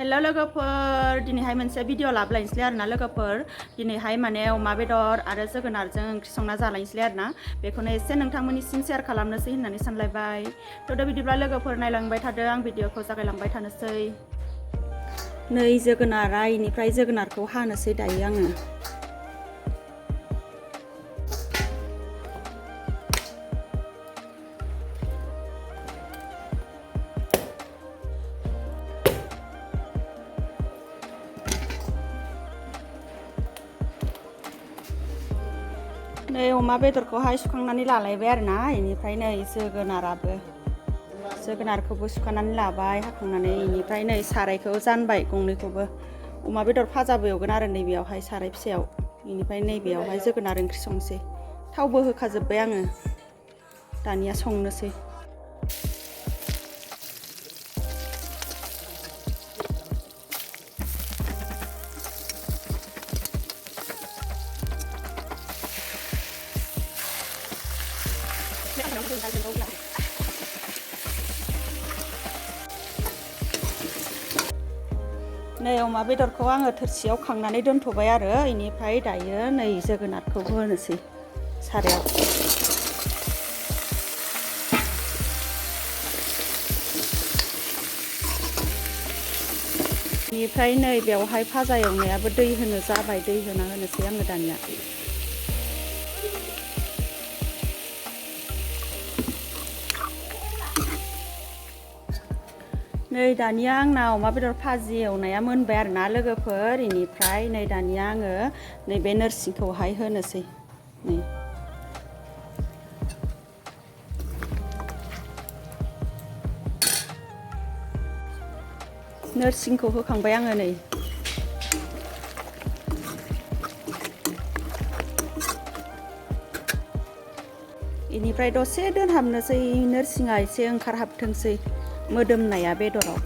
हेल' लोगोफोर दिनैहाय मोनसे भिडिअ लाबोलायनोसै आरोना लोगोफोर दिनैहाय माने अमा बेदर आरो जोगोनारजों ओंख्रि संना जालायनोसै आरोना बेखौनो एसे नोंथांमोननिसिम शेयार खालामनोसै होननानै सानलायबाय थ' बिदिब्ला लोगोफोर नायलांबाय थादों आं भिडिअखौ जागायलांबाय थानोसै नै जोगोनारा इनिफ्राय जोगोनारखौ हानोसै दायो आङो नै अमा बेदरखौहाय सुखांनानै लालायबाय आरोना इनिफ्राय नै जोगोनारखौबो सुखानानै लाबाय हाखांनानै इनिफ्राय नै सारायखौ जानबाय गंनैखौबो अमा बेदर फाजाबो एवगोन आरो नैबेयावहाय साराय फिसायाव इनिफ्राय नैबेयावहाय जोगोनार ओंख्रि संसै थावबो होखाजोब्बाय आङो दानिया संनोसै नै अमा बेदरखौ आङो थोरसियाव खांनानै दोनथ'बाय आरो इनिफ्राय दायो नै जोगोनारखौ होनोसै सारायाव इनिफ्राय नै बेवहाय फाजा एवनायाबो दै होनो जाबाय दै होना होनोसै आङो दानिया नै दानिया आंना अमा बेदर भाजि एवनाया मोनबाय आरोना लोगोफोर इनिफ्राय नै दानिया आङो नैबे नोरसिंखौहाय होनोसै नै नोरसिंखौ होखांबाय आङो नै इनिफ्राय दसे दोनहाबनोसै नोरसिङा एसे ओंखारहाबथोंसै मोदोमनाया बेदराव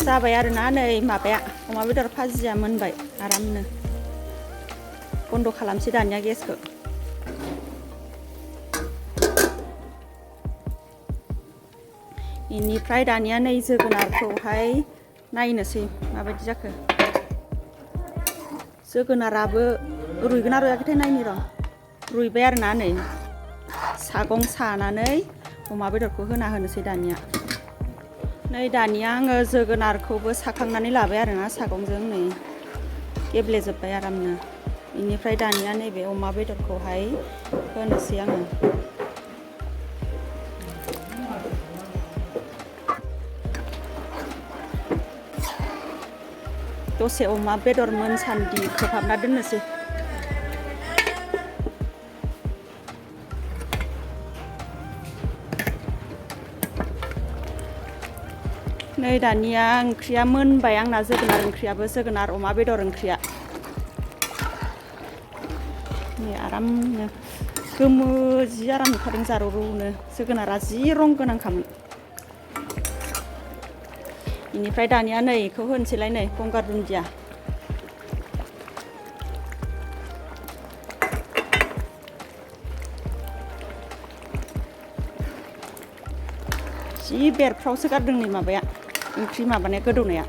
जाबाय आरोना नै माबाया अमा बेदर भाजिया मोनबाय आरामनो बन्द' खालामसै दानिया गेसखौ इनिफ्राय दानिया नै जोगोनारखौहाय नायनोसै माबायदि जाखो जोगोनाराबो रुइगोन ना रुइयाखैथाय नायनि र' रुइबाय आरोना नै सागं सानानै अमा बेदरखौ होना होनोसै दानिया नै दानिया आङो जोगोनारखौबो साखांनानै लाबाय आरोना सागंजों नै गेब्लेजोब्बाय आरामनो इनिफ्राय दानिया नैबे अमा बेदरखौहाय होनोसै आङो दसे अमा बेदर मोनसान्दि खोबहाबना दोननोसै नै दानिया ओंख्रिया मोनबाय आंना जोगोनार ओंख्रियाबो जोगोनार अमा बेदर ओंख्रिया नै आरामनो गोमो जि आराम नुखादों जारौरौनो जोगोनारा जि रं गोनांखामोन इनिफ्राय दानिया नै इखौ होनोसैलाय नै गंगार दुन्दिया जि बेरफ्रावसो गारदों नै माबाया ओंख्रि माबानाया गोदौनाया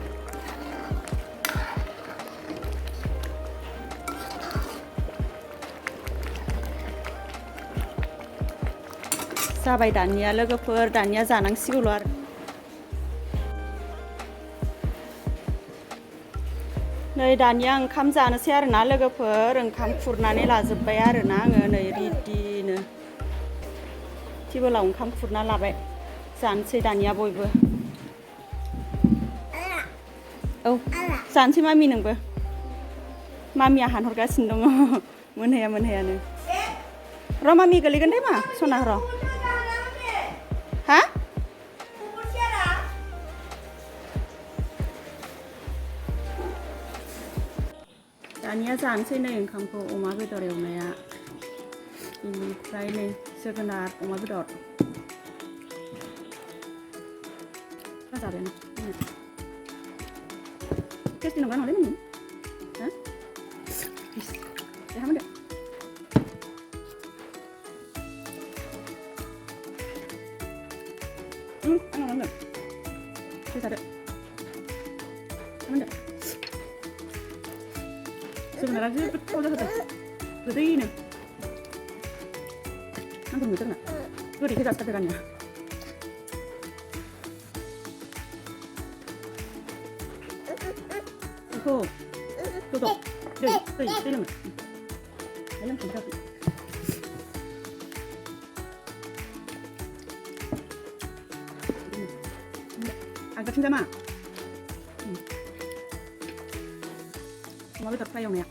जाबाय दानिया लोगोफोर दानिया जानांसिगौल' आरो नै दानिया ओंखाम जानोसै आरोना लोगोफोर ओंखाम खुरनानै लाजोब्बाय आरोना आङो नै रेडिनो टेबोलाव ओंखाम खुरना लाबाय जानोसै दानिया बयबो औ जानोसै मामि नोंबो मामिया हानहरगासिनो दङ मोनहायानो र' मामि गोलैगोन दे मा सना र' हा दानिया जानोसै नै ओंखामखौ अमा बेदर एवनाया बेनिफ्राय नै जोगोनार अमा बेदर जाबाय टेस्टि नंगौना नङालै नोंनि 야, 하면 돼. 응, 하면 돼. 잘해. 하면 돼. 지금 나랑 지금 떠들어서 그대이는 한번 못 들나? 그리 계좌 들어가냐? 이거 도도 네, 이러면 이러면 괜찮아. agak cinta mah. Mau kita payung ya?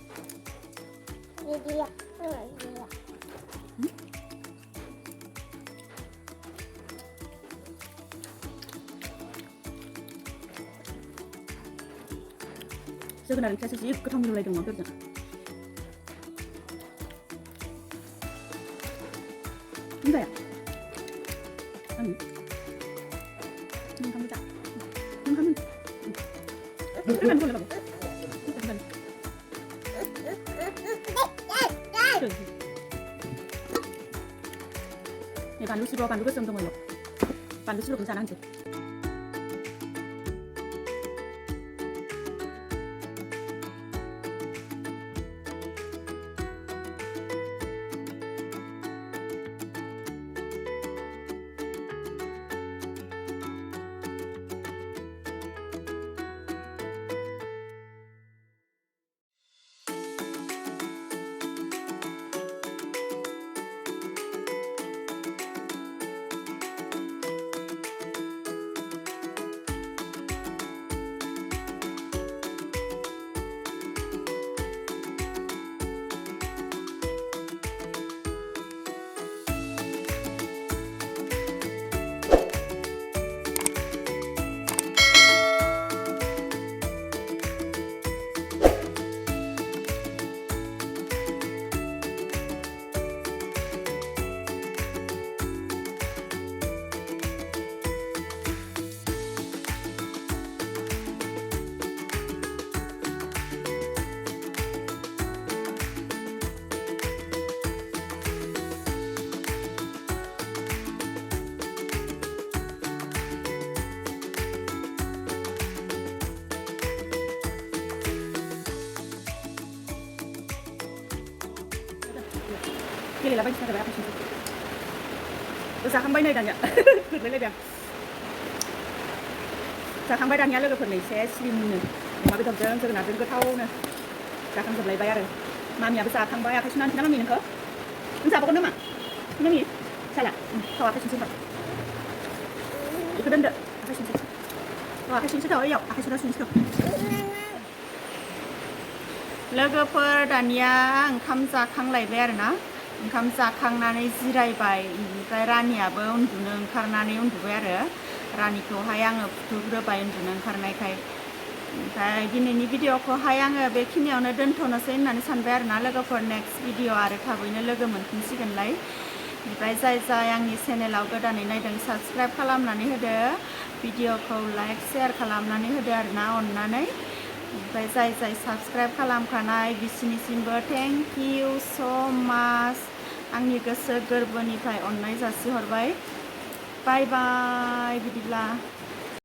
Dia. Sebenarnya saya sih ketemu mulai dengan motor jangan. Enggak ya? Kamu tak? Kamu. Kan boleh bagus. 네, 반도 쓰면 더 반도 쓰러 괜찮은데. Pilih lah bagi saya apa sih? Usahakan bayar dan ya, kerja lebih. Usahakan bayar dan ya lebih kerja saya slim nih. Mami tahu jangan jangan ada juga tahu nih. Usahakan kerja bayar. Mami apa usahakan bayar kasih nanti nama minum kok? Usaha apa nama? Nama salah. Tahu apa sih sih? Itu dan apa sih sih? Tahu apa sih sih tahu ya? Apa sih sih sih? लोगोफोर दानिया ओंखाम जाखांलायबाय आरोना ओंखाम जाखांनानै जिरायबाय ओमफ्राय रानियाबो उन्दुनो ओंखारनानै उन्दुबाय आरो रानिखौहाय आङो फुथुग्रोबाय उन्दुनो ओंखारनायखाय ओमफ्राय दिनैनि भिडिअखौहाय आङो बेखिनियावनो दोनथ'नोसै होननानै सानबाय आरोना लोगोफोर नेक्स्ट भिडिअ आरो थाबैनो लोगो मोनफिनसिगोनलाय ओमफ्राय जाय आंनि चेनेलाव गोदानै नायदों साबस्क्राइब खालामनानै होदो भिडिअखौ लाइक शेयार खालामनानै होदो आरोना अननानै ओमफ्राय जाय साबस्क्राइब खालामखानाय बिसिनिसिमबो थेंक इउ स' माच आंनि गोसो गोरबोनिफ्राय अननाय जासिहरबाय बाय बाय बिदिब्ला